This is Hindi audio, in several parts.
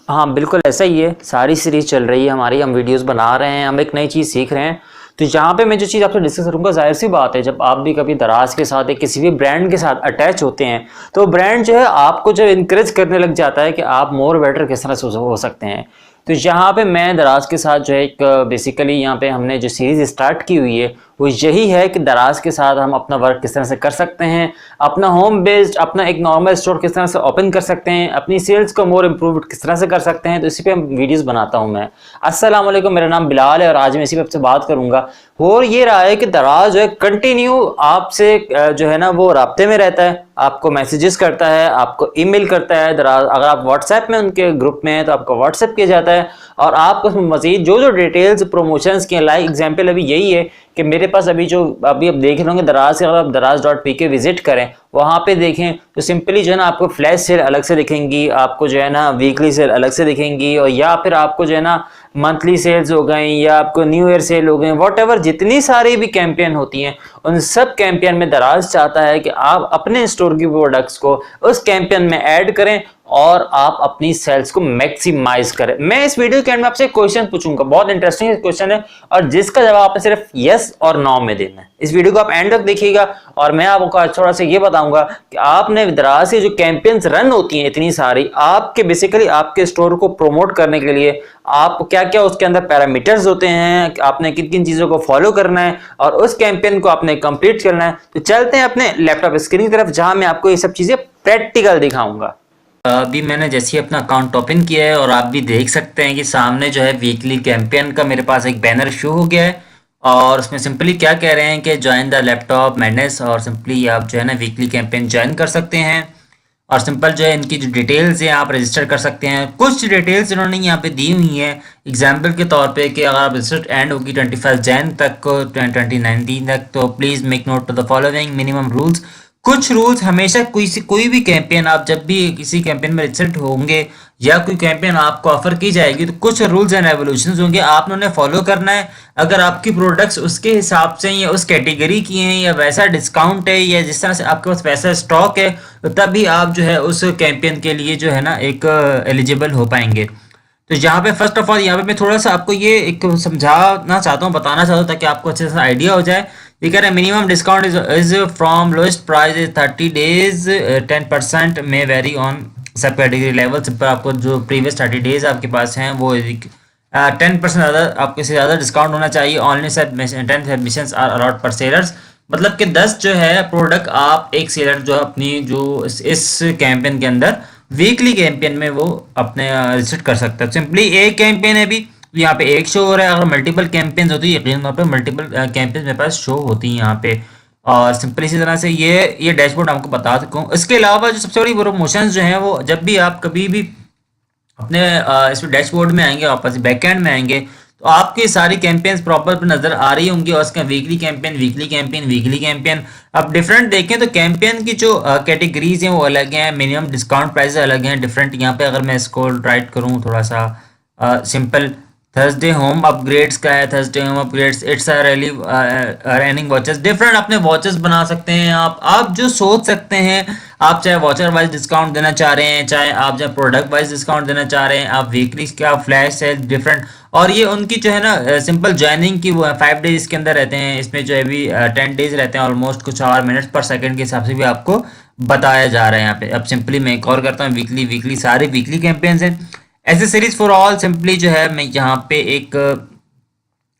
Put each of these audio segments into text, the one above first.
हाँ, बिल्कुल ऐसा ही है। सारी सीरीज़ चल रही है हमारी, हम वीडियोज़ बना रहे हैं, हम एक नई चीज़ सीख रहे हैं। तो यहाँ पे मैं जो चीज़ आपसे डिस्कस करूँगा, ज़ाहिर-सी बात है, जब आप भी कभी दराज के साथ या किसी भी ब्रांड के साथ अटैच होते हैं, तो ब्रांड जो है आपको जो एनकरेज करने लग जाता है कि आप मोर बेटर किस तरह से हो सकते हैं। तो यहाँ पे मैं दराज के साथ जो है एक बेसिकली यहाँ पे हमने जो सीरीज़ स्टार्ट की हुई है, वो यही है कि दराज के साथ हम अपना वर्क किस तरह से कर सकते हैं, अपना होम बेस्ड अपना एक नॉर्मल स्टोर किस तरह से ओपन कर सकते हैं, अपनी सेल्स को मोर इम्प्रूव किस तरह से कर सकते हैं। तो इसी पे वीडियोस बनाता हूं मैं। अस्सलाम वालेकुम, मेरा नाम बिलाल है और आज मैं इसी पे आपसे बात करूंगा। हो ये रहा है कि दराज जो है कंटिन्यू आपसे जो है ना वो राब्ते में रहता है, आपको मैसेजेस करता है, आपको ईमेल करता है। दराज अगर आप व्हाट्सएप में उनके ग्रुप में हैं तो आपको व्हाट्सएप किया जाता है और आपको मजीद जो जो डिटेल्स प्रमोशंस की, लाइक एग्जाम्पल अभी यही है कि मेरे पास अभी आप देख रहे होंगे दराज से, अगर आप दराज.pk विजिट करें, वहाँ पे देखें तो सिंपली जो है ना आपको फ्लैश सेल अलग से दिखेंगी, आपको जो है ना वीकली सेल अलग से दिखेंगी, और या फिर आपको जो है ना मंथली सेल्स हो गई या आपको न्यू ईयर सेल हो गई, वॉट जितनी सारी भी कैंपेन होती हैं, उन सब कैंपेन में दराज चाहता है कि आप अपने स्टोर की प्रोडक्ट्स को उस कैंपेन में ऐड करें और आप अपनी सेल्स को मैक्सिमाइज करें। मैं इस वीडियो के एंड में आपसे क्वेश्चन पूछूंगा, बहुत इंटरेस्टिंग क्वेश्चन है और जिसका जवाब आपने सिर्फ यस और नो में देना है। इस वीडियो को आप एंड तक देखिएगा और मैं आपको थोड़ा सा ये बताऊंगा कि आपने दराज से जो कैंपेन्स रन होती हैं इतनी सारी, आपके बेसिकली आपके स्टोर को प्रमोट करने के लिए आपको क्या क्या उसके अंदर पैरामीटर्स होते हैं, आपने किन किन चीजों को फॉलो करना है और उस कैंपेन को आपने कंप्लीट करना है। तो चलते हैं अपने लैपटॉप स्क्रीन की तरफ, जहां मैं आपको ये सब चीजें प्रैक्टिकल दिखाऊंगा। अभी मैंने जैसे ही अपना अकाउंट ओपन किया है और आप भी देख सकते हैं कि सामने जो है वीकली कैंपेन का मेरे पास एक बैनर शो हो गया है और उसमें सिंपली क्या कह रहे हैं कि ज्वाइन द लैपटॉप मैडनेस, और सिंपली आप जो है ना वीकली कैंपेन ज्वाइन कर सकते हैं और सिंपल जो है इनकी जो डिटेल्स हैं आप रजिस्टर कर सकते हैं। कुछ डिटेल्स इन्होंने यहाँ पे दी हुई हैं एग्जाम्पल के तौर पे कि अगर आप रजिस्टर एंड होगी 21 जैन तक को 2019 तक, तो please make note to the following minimum rules. कुछ रूल्स हमेशा कोई भी कैंपेन, आप जब भी किसी कैंपेन में रजिस्टर्ड होंगे या कोई कैंपेन आपको ऑफर की जाएगी तो कुछ रूल्स एंड रेवोल्यूशंस होंगे, आपने उन्हें फॉलो करना है। अगर आपकी प्रोडक्ट्स उसके हिसाब से या उस कैटेगरी की हैं या वैसा डिस्काउंट है या जिस तरह से आपके पास वैसा स्टॉक है, तो तभी आप जो है उस कैंपेन के लिए जो है ना एक एलिजिबल हो पाएंगे। तो यहाँ पे फर्स्ट ऑफ ऑल यहाँ पे मैं थोड़ा सा आपको ये एक समझाना चाहता हूँ, बताना चाहता हूँ ताकि आपको अच्छे से आइडिया हो जाए। ये कह रहे हैं minimum discount is from lowest price is 30 days, 10% में वेरी ऑन सब कैटेगरी लेवल। पर आपको जो प्रीवियस 30 डेज आपके पास हैं वो 10% ज़्यादा, आपको इससे ज़्यादा डिस्काउंट होना चाहिए। ओनली 10 सबमिशंस आर अलाउड पर सेलर्स, मतलब कि 10 जो है प्रोडक्ट आप एक सेलर जो अपनी जो इस कैंपेन के अंदर वीकली कैंपेन में वो अपने रिसेट कर सकता है। सिंपली एक कैंपेन है भी यहाँ पे एक शो हो रहा है, अगर मल्टीपल कैंपेन्स होती है यकीन तौर पे मल्टीपल कैंपेन्स मेरे पास शो होती हैं यहाँ पे। और सिंपल इसी तरह से ये डैशबोर्ड आपको बता सकूँ। इसके अलावा जो सबसे बड़ी प्रमोशंस जो हैं वो जब भी आप कभी भी अपने इस डैशबोर्ड में आएंगे, वापस बैकएंड में आएंगे, तो आपकी सारी कैंपेन्स प्रॉपर पर नजर आ रही होंगी और उसका weekly campaign weekly campaign weekly campaign. अब डिफरेंट देखें तो कैंपेन की जो कैटेगरीज हैं वो अलग हैं, मिनिमम डिस्काउंट प्राइस अलग हैं डिफरेंट। यहाँ पे अगर मैं इसको राइट करूँ थोड़ा सा सिंपल, थर्सडे होम अपग्रेड्स का है, Thursday home upgrades it's rally running watches, different अपने वॉचेस बना सकते हैं आप जो सोच सकते हैं। आप चाहे वॉचर वाइज डिस्काउंट देना चाह रहे हैं, चाहे आप चाहे प्रोडक्ट वाइज डिस्काउंट देना चाह रहे हैं, आप वीकली का फ्लैश है डिफरेंट। और ये उनकी जो है ना सिंपल ज्वाइनिंग की वो है 5 डेज इसके अंदर रहते हैं, इसमें जो है भी 10 डेज रहते हैं ऑलमोस्ट, कुछ और मिनट्स पर सेकंड के हिसाब से भी आपको बताया जा रहा है यहाँ पे। अब सिंपली मैं एक और करता हूँ, वीकली सारे वीकली कैंपेन्स हैं। एसेसरीज फॉर ऑल, सिंपली जो है मैं यहाँ पे एक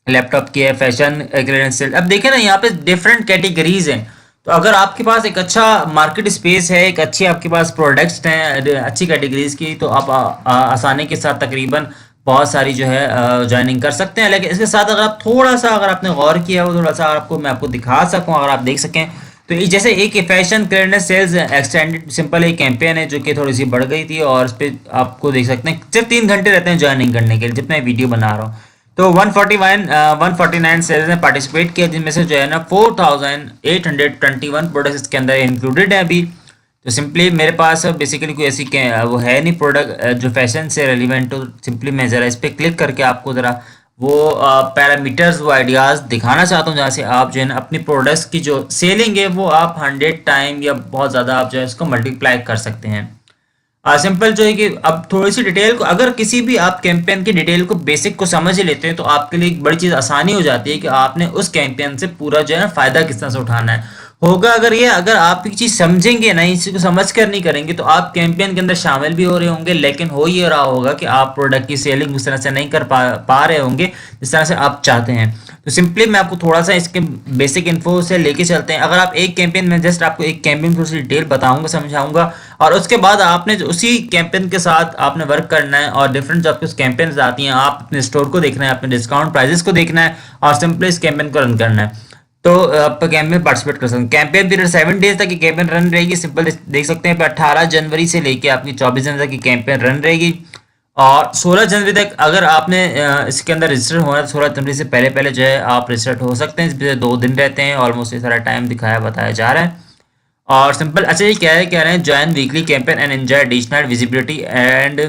लैपटॉप की है फैशन क्रेडेंशियल। अब देखें ना यहाँ पे डिफरेंट कैटेगरीज हैं, तो अगर आपके पास एक अच्छा मार्केट स्पेस है, एक अच्छी आपके पास प्रोडक्ट्स हैं अच्छी कैटेगरीज की, तो आप आसानी के साथ तकरीबन बहुत सारी जो है ज्वाइनिंग कर सकते हैं। लेकिन इसके साथ अगर आप थोड़ा सा अगर आपने गौर किया हो, थोड़ा सा आपको मैं आपको दिखा सकूँ, अगर आप देख सकें तो जैसे एक फैशन क्रेडनेस सेल्स एक्सटेंडेड सिंपल एक कैंपेन है जो कि थोड़ी सी बढ़ गई थी और इस पर आपको देख सकते हैं सिर्फ 3 घंटे रहते हैं ज्वाइनिंग करने के लिए, जितना वीडियो बना रहा हूँ। तो 149 सेल्स ने पार्टिसिपेट किया, जिनमें से जो है ना 4821 प्रोडक्ट्स इसके अंदर इंक्लूडेड है अभी। तो सिंपली मेरे पास बेसिकली कोई ऐसी वो है नहीं प्रोडक्ट जो फैशन से रेलिवेंट हो। सिंपली मैं ज़रा इस पर क्लिक करके आपको ज़रा वो पैरामीटर्स वो आइडियाज़ दिखाना चाहता हूँ, जहाँ से आप जो है ना अपनी प्रोडक्ट्स की जो सेलिंग है वो आप 100 टाइम या बहुत ज़्यादा आप जो है इसको मल्टीप्लाई कर सकते हैं। सिंपल जो है कि अब थोड़ी सी डिटेल को, अगर किसी भी आप कैंपेन की डिटेल को बेसिक को समझ लेते हैं तो आपके लिए एक बड़ी चीज आसानी हो जाती है कि आपने उस कैंपेन से पूरा जो है ना फायदा किस तरह से उठाना है होगा। अगर आप एक चीज समझेंगे ना, इसी को समझ कर नहीं करेंगे तो आप कैंपेन के अंदर शामिल भी हो रहे होंगे, लेकिन हो ये रहा होगा कि आप प्रोडक्ट की सेलिंग उस तरह से नहीं कर पा रहे होंगे जिस तरह से आप चाहते हैं। तो सिंपली मैं आपको थोड़ा सा इसके बेसिक इन्फो से लेके चलते हैं। अगर आप एक कैंपेन में जस्ट आपको एक कैंपेन थोड़ी सी डिटेल बताऊंगा, समझाऊंगा, और उसके बाद आपने उसी कैंपेन के साथ आपने वर्क करना है और डिफरेंट जो आपके कैंपेन्स आती हैं आप अपने स्टोर को देखना है, अपने डिस्काउंट प्राइजेस को देखना है और सिंपली इस कैंपेन को रन करना है। तो आप कैंपेन में पार्टिसिपेट कर सकते हैं। कैंपेन पीरियड 7 डेज तक की कैंपेन रन रहेगी। सिंपल देख सकते हैं 18 जनवरी से लेके आपकी 24 जनवरी तक की कैंपेन रन रहेगी। और 16 जनवरी तक अगर आपने इसके अंदर रजिस्टर होना है तो 16 जनवरी से पहले पहले जो है आप रजिस्टर्ड हो सकते हैं। इसमें 2 दिन रहते हैं, ऑलमोस्ट ये सारा टाइम दिखाया बताया जा रहा है। और सिंपल अच्छा ये कह रहे हैं join weekly campaign and enjoy additional visibility and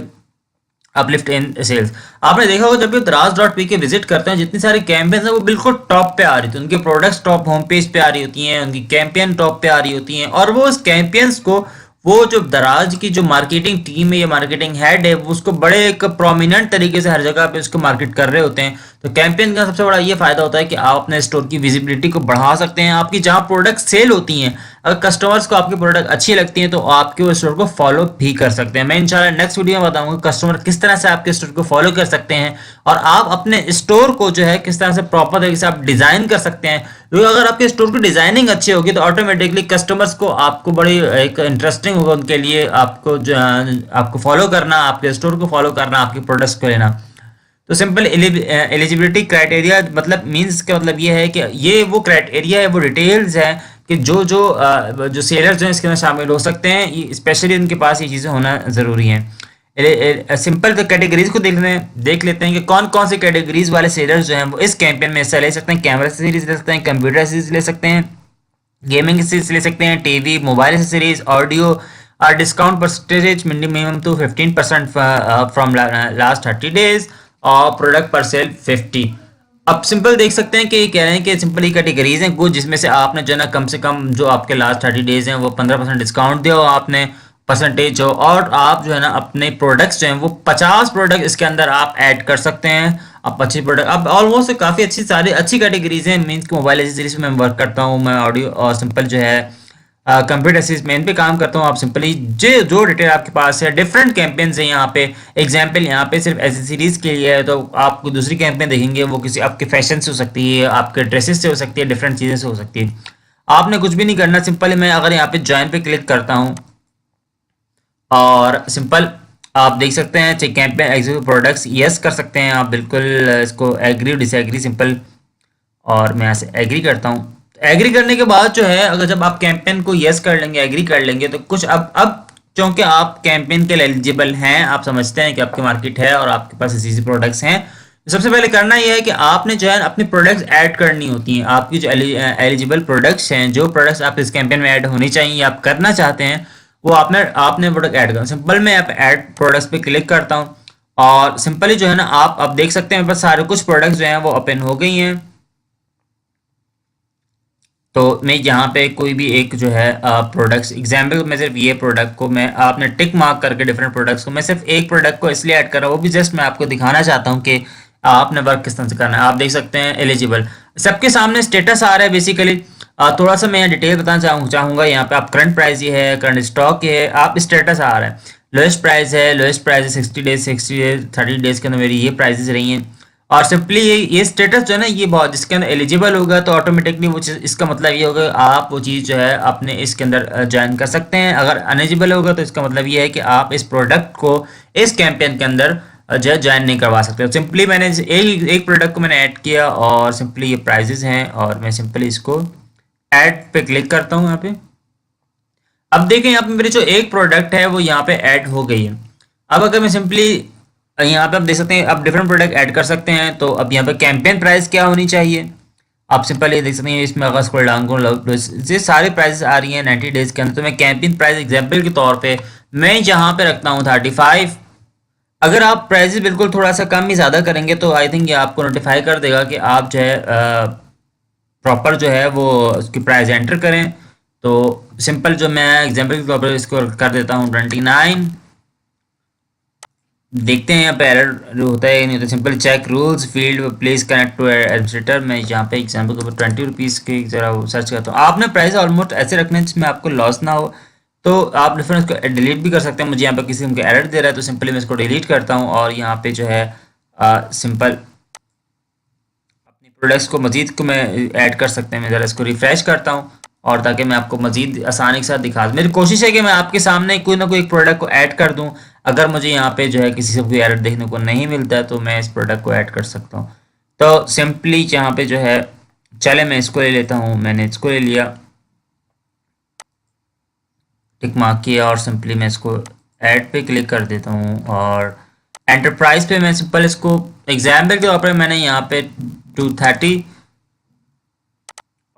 uplift in sales. आपने देखा होगा जब भी दराज.पी के विजिट करते हैं जितनी सारी कैंपेन्स हैं वो बिल्कुल टॉप पे आ रही थी, उनके प्रोडक्ट्स टॉप होम पेज पे आ रही होती हैं, उनकी कैंपेन टॉप पे आ रही होती हैं, और वो उस कैंपेन्स को वो जो दराज की जो मार्केटिंग टीम है या मार्केटिंग हेड है वो उसको बड़े एक प्रोमिनेंट तरीके से हर जगह पे उसको मार्केट कर रहे होते हैं। तो कैंपेन का सबसे बड़ा ये फायदा होता है कि आप अपने स्टोर की विजिबिलिटी को बढ़ा सकते हैं। आपकी जहां प्रोडक्ट सेल होती हैं, अगर कस्टमर्स को आपकी प्रोडक्ट अच्छी लगती है तो आपके वो स्टोर को फॉलो भी कर सकते हैं। मैं इंशाल्लाह नेक्स्ट वीडियो में बताऊंगा कस्टमर किस तरह से आपके स्टोर को फॉलो कर सकते हैं और आप अपने स्टोर को जो है किस तरह से प्रॉपर तरीके से आप डिजाइन कर सकते हैं। क्योंकि अगर आपके स्टोर की डिजाइनिंग अच्छी होगी तो ऑटोमेटिकली कस्टमर्स को आपको बड़ी एक इंटरेस्टिंग होगा उनके लिए आपको जो आपको फॉलो करना, आपके स्टोर को फॉलो करना, आपके प्रोडक्ट्स को लेना। तो सिंपल एलिजिबिलिटी क्राइटेरिया मतलब मींस का मतलब ये है कि ये वो क्राइटेरिया है, वो डिटेल्स है कि जो सेलर्स हैं इसके अंदर शामिल हो सकते हैं, स्पेशली उनके पास ये चीज़ें होना ज़रूरी हैं। सिंपल तो कैटेगरीज को देख लेते हैं कि कौन कौन से कैटेगरीज वाले सेलर्स जो हैं वो इस कैंपेन में हिस्सा ले सकते हैं। कैमरा सीरीज ले सकते हैं, कंप्यूटर सीरीज ले सकते हैं, गेमिंग सीरीज ले सकते हैं, टीवी मोबाइल एसेसरीज, ऑडियो, और discount percentage minimum to 15% from last 30 days और प्रोडक्ट पर सेल 50। अब सिंपल देख सकते हैं कि ये कह रहे हैं कि सिंपल ही कैटेगरीज हैं कुछ जिसमें से आपने जो है ना कम से कम जो आपके लास्ट 30 डेज हैं वो 15% डिस्काउंट दिया हो आपने परसेंटेज हो, और आप जो है ना अपने प्रोडक्ट्स जो हैं वो 50 प्रोडक्ट इसके अंदर आप ऐड कर सकते हैं। अब अच्छी प्रोडक्ट अब ऑलमोस्ट काफ़ी अच्छी सारी अच्छी कैटेगरीज हैं। मीन्स कि मोबाइल एसेसरीज में वर्क करता हूँ मैं, ऑडियो और सिंपल जो है कंप्यूटर एसेसरीज में इन पे काम करता हूँ। आप सिंपली जो डिटेल आपके पास है, डिफरेंट कैंपेन्स हैं यहाँ पे। एग्जाम्पल यहाँ पे सिर्फ एसेसरीज के लिए है तो आप दूसरी कैंपेन देखेंगे वो किसी आपके फैशन से हो सकती है, आपके ड्रेसेस से हो सकती है, डिफरेंट चीज़ें से हो सकती है। आपने कुछ भी नहीं करना, सिंपली मैं अगर यहाँ पे ज्वाइन पे क्लिक करता हूँ और सिंपल आप देख सकते हैं check campaign executive products yes कर सकते हैं आप बिल्कुल इसको एग्री डिसएग्री सिंपल, और मैं यहाँ से एग्री करता हूँ। एग्री करने के बाद जो है अगर जब आप कैंपेन को यस कर लेंगे, एग्री कर लेंगे, तो कुछ अब क्योंकि आप कैंपेन के लिए एलिजिबल हैं, आप समझते हैं कि आपकी मार्केट है और आपके पास ऐसी प्रोडक्ट्स हैं, तो सबसे पहले करना यह है कि आपने जो है अपनी प्रोडक्ट्स ऐड करनी होती हैं। आपकी जो एलिजिबल प्रोडक्ट्स हैं, जो प्रोडक्ट्स आप इस कैंपेन में ऐड होनी चाहिए, आप करना चाहते हैं, वो आपने प्रोडक्ट ऐड करना। सिंपल मैं यहाँ पे ऐड प्रोडक्ट्स पे क्लिक करता हूँ और सिंपली जो है ना आप अब देख सकते हैं मेरे पास सारे कुछ प्रोडक्ट्स जो हैं वो ओपन हो गई हैं। तो मैं यहाँ पे कोई भी एक जो है प्रोडक्ट्स एग्जाम्पल मैं सिर्फ ये प्रोडक्ट को मैं आपने टिक मार्क करके डिफरेंट प्रोडक्ट्स को मैं सिर्फ एक प्रोडक्ट को इसलिए ऐड कर रहा हूँ, वो भी जस्ट मैं आपको दिखाना चाहता हूँ कि आपने वर्क किस तरह से करना है। आप देख सकते हैं एलिजिबल सबके सामने स्टेटस आ रहा है बेसिकली। थोड़ा सा मैं डिटेल बताना चाहूँगा यहाँ पे। आप करंट प्राइस ये है, करंट स्टॉक ये है, आप स्टेटस आ रहा है, लोएस्ट प्राइस है, लोएस्ट प्राइस है 60 डेज 30 डेज के अंदर मेरी ये प्राइजेस रही हैं। और सिंपली ये स्टेटस जो है ना ये बहुत जिसके अंदर एलिजिबल होगा तो ऑटोमेटिकली वो चीज़, इसका मतलब ये होगा आप वो चीज़ जो है अपने इसके अंदर ज्वाइन कर सकते हैं। अगर अनएलिजिबल होगा तो इसका मतलब ये है कि आप इस प्रोडक्ट को इस कैंपेन के अंदर जो है ज्वाइन नहीं करवा सकते। सिंपली मैंने एक प्रोडक्ट को मैंने ऐड किया और सिंपली ये प्राइजेस हैं और मैं सिंपली इसको ऐड पे क्लिक करता हूँ यहाँ पे। अब देखें यहाँ पे मेरी जो एक प्रोडक्ट है वो यहाँ पे ऐड हो गई है। अब अगर मैं सिंपली यहाँ पे आप देख सकते हैं आप डिफरेंट प्रोडक्ट ऐड कर सकते हैं। तो अब यहाँ पे कैंपेन प्राइस क्या होनी चाहिए, आप सिंपल ये देख सकते हैं इसमें अगर स्क्रॉल डाउन करूँ ये सारे प्राइसेस आ रही हैं 90 डेज के अंदर। तो मैं कैंपेन प्राइस एग्जांपल के तौर पे मैं यहाँ पे रखता हूँ 35। अगर आप प्राइसेस बिल्कुल थोड़ा सा कम ही ज़्यादा करेंगे तो आई थिंक ये आपको नोटिफाई कर देगा कि आप जो है प्रॉपर जो है वो उसकी प्राइस एंटर करें। तो सिंपल जो मैं एग्जांपल के तौर पर इसको कर देता हूँ 29 देखते हैं यहाँ पे एरर होता है नहीं होता। Simple check rules field please connect to administrator. मैं यहाँ पे एग्जाम्पल के ऊपर 20 रुपीज़ की जरा सर्च करता हूँ। आपने प्राइस ऑलमोस्ट ऐसे रखना है जिसमें आपको लॉस ना हो, तो आप डिफरेंस को डिलीट भी कर सकते हैं। मुझे यहाँ पे किसी को एरर दे रहा है तो सिंपली मैं इसको डिलीट करता हूँ और यहाँ पे जो है सिंपल अपनी प्रोडक्ट्स को मजीद को मैं ऐड कर सकते हैं। मैं ज़रा इसको रिफ्रेश करता हूँ और ताकि मैं आपको मजीद आसानी के साथ दिखा दूँ। मेरी कोशिश है कि मैं आपके सामने कोई ना कोई एक प्रोडक्ट को ऐड कर दूँ। अगर मुझे यहाँ पे जो है किसी से कोई एरर देखने को नहीं मिलता है तो मैं इस प्रोडक्ट को ऐड कर सकता हूँ। तो सिंपली यहाँ पे जो है चले मैं इसको ले लेता हूँ। मैंने इसको ले लिया, टिक मार्क किया और सिंपली मैं इसको ऐड पे क्लिक कर देता हूँ और एंटरप्राइज पे मैं सिंपल इसको एग्जाम्पल के तौर पर मैंने यहाँ पे 230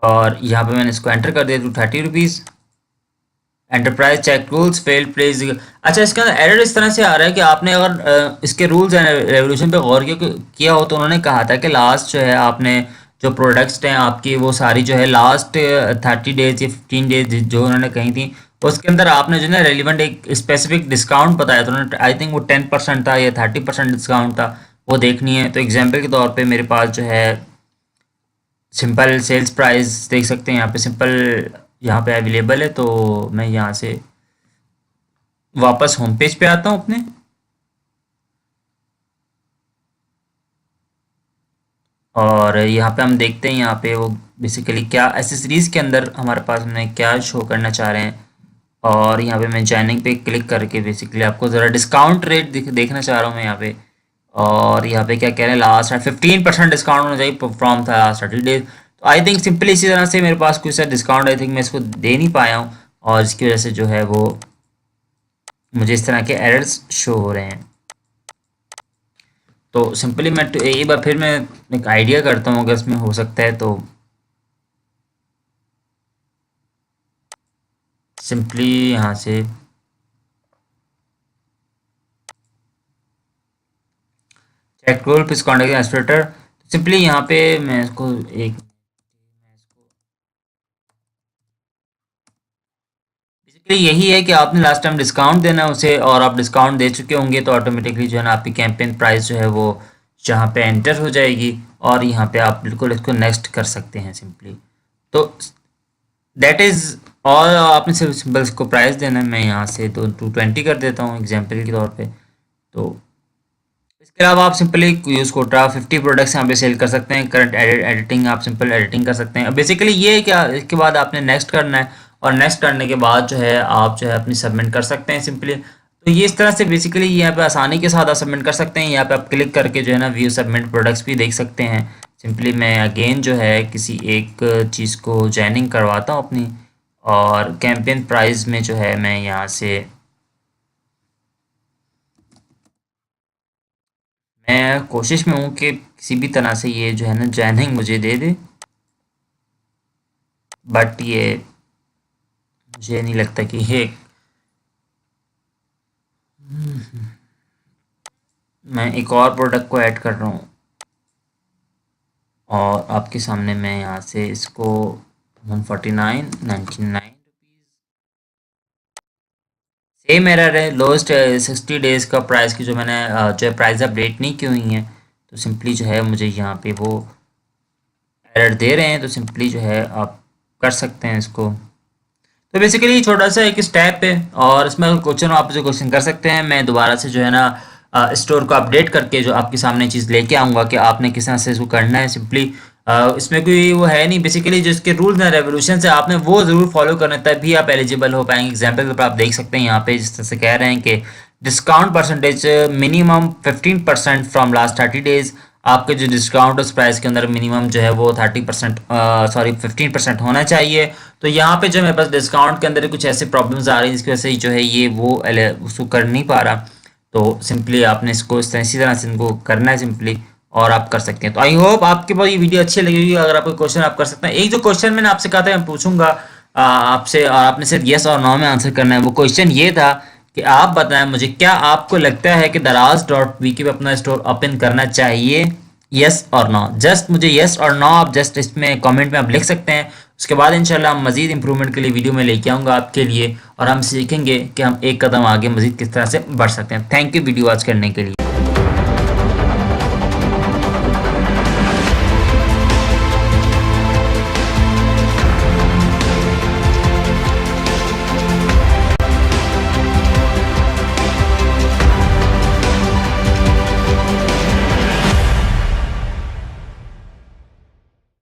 और यहाँ पे मैंने इसको एंटर कर दिया 230 rupees. Enterprise check rules failed please. अच्छा, इसके अंदर एरर इस तरह से आ रहा है कि आपने अगर इसके रूल्स एंड रेवोल्यूशन पे गौर किया हो तो उन्होंने कहा था कि लास्ट जो है आपने जो प्रोडक्ट्स हैं आपकी वो सारी जो है लास्ट 30 डेज या 15 डेज जो उन्होंने कही थी उसके अंदर आपने जो है ना रेलिवेंट एक स्पेसिफिक डिस्काउंट बताया था उन्होंने। आई थिंक वो 10% था या 30% डिस्काउंट था, वो देखनी है। तो एग्जाम्पल के तौर पर मेरे पास जो है सिंपल सेल्स प्राइस देख सकते हैं यहाँ पे सिंपल यहाँ पे अवेलेबल है। तो मैं यहाँ से वापस होम पेज पे आता हूँ अपने और यहाँ पे हम देखते हैं यहाँ पे वो बेसिकली क्या एसेसरीज़ के अंदर हमारे पास हमें क्या शो करना चाह रहे हैं। और यहाँ पे मैं जॉइनिंग पे क्लिक करके बेसिकली आपको ज़रा डिस्काउंट रेट देखना चाह रहा हूँ मैं यहाँ पे। और यहाँ पे क्या कह रहे हैं लास्ट 15% डिस्काउंट होना चाहिए फ्रॉम था लास्ट 30 डेज। तो आई थिंक सिंपली इसी तरह से मेरे पास कुछ सा डिस्काउंट आई थिंक मैं इसको दे नहीं पाया हूँ और इसकी वजह से जो है वो मुझे इस तरह के एरर्स शो हो रहे हैं। तो सिंपली मैं एक बार फिर मैं एक आइडिया करता हूँ अगर इसमें हो सकता है तो सिंपली यहाँ से check rule please contact administrator. Simply यहाँ पे मैं इसको एक बेसिकली यही है कि आपने लास्ट टाइम डिस्काउंट देना है उसे और आप डिस्काउंट दे चुके होंगे तो ऑटोमेटिकली जो है ना आपकी कैंपेन प्राइस जो है वो जहाँ पे एंटर हो जाएगी और यहाँ पे आप बिल्कुल इसको नेक्स्ट कर सकते हैं सिंपली। तो दैट इज़ ऑल। आपने सिर्फ सिंपल इसको प्राइस देना है। मैं यहाँ से तो 220 कर देता हूँ एग्जाम्पल के तौर पे। तो इसके अलावा आप सिंपली यूज़ कोटा 50 प्रोडक्ट्स यहाँ पे सेल कर सकते हैं। करंट एडिटिंग आप सिंपल एडिटिंग कर सकते हैं। बेसिकली ये है कि इसके बाद आपने नेक्स्ट करना है और नेक्स्ट करने के बाद जो है आप जो है अपनी सबमिट कर सकते हैं सिंपली। तो ये इस तरह से बेसिकली यहाँ पे आसानी के साथ आप सबमिट कर सकते हैं। यहाँ पे आप क्लिक करके जो है ना व्यू सबमिट प्रोडक्ट्स भी देख सकते हैं। सिंपली मैं अगेन जो है किसी एक चीज़ को जॉइनिंग करवाता हूँ अपनी और कैंपेन प्राइस में जो है मैं यहाँ से मैं कोशिश में हूँ कि किसी भी तरह से ये जो है ना जॉइनिंग मुझे दे दे, बट ये मुझे नहीं लगता कि ये मैं एक और प्रोडक्ट को ऐड कर रहा हूँ और आपके सामने मैं यहाँ से इसको 149.99 सेम एरर है। लोएस्ट 60 डेज़ का प्राइस की जो मैंने जो है प्राइस अपडेट नहीं की हुई है तो सिंपली जो है मुझे यहाँ पे वो एरर दे रहे हैं। तो सिंपली जो है आप कर सकते हैं इसको। तो बेसिकली छोटा सा एक स्टेप है और इसमें क्वेश्चन आप जो क्वेश्चन कर सकते हैं मैं दोबारा से जो है ना स्टोर को अपडेट करके जो आपके सामने चीज़ लेके आऊँगा कि आपने किस तरह से इसको करना है। सिंपली इसमें कोई वो है नहीं, बेसिकली जो इसके रूल्स एंड रेवोल्यूशन से आपने वो ज़रूर फॉलो करना है तभी आप एलिजिबल हो पाएंगे। एग्जाम्पल पर आप देख सकते हैं यहाँ पे जिस तरह से कह रहे हैं कि discount percentage minimum 15% from last 30 days. आपके जो डिस्काउंट उस प्राइस के अंदर मिनिमम जो है वो 30% सॉरी 15% होना चाहिए। तो यहाँ पे जो मेरे पास डिस्काउंट के अंदर कुछ ऐसे प्रॉब्लम्स आ रही हैं जिसकी वजह से जो है ये वो उसको कर नहीं पा रहा। तो सिंपली आपने इसको इसी तरह से इनको करना है सिंपली और आप कर सकते हैं। तो आई होप आपके पास ये वीडियो अच्छी लगेगी। अगर आपको क्वेश्चन आप कर सकते हैं। एक जो क्वेश्चन मैंने आपसे कहा था मैं पूछूंगा आपसे और आपने सिर्फ येस और नो में आंसर करना है। वो क्वेश्चन ये था कि आप बताएं मुझे क्या आपको लगता है कि दराज.वीके पे अपना स्टोर ओपन करना चाहिए, यस और नो। जस्ट मुझे यस और नो आप जस्ट इसमें कमेंट में आप लिख सकते हैं। उसके बाद इंशाल्लाह हम मज़ीद इंप्रूवमेंट के लिए वीडियो में लेके आऊँगा आपके लिए, और हम सीखेंगे कि हम एक कदम आगे मज़ीद किस तरह से बढ़ सकते हैं। थैंक यू वीडियो वॉच करने के लिए।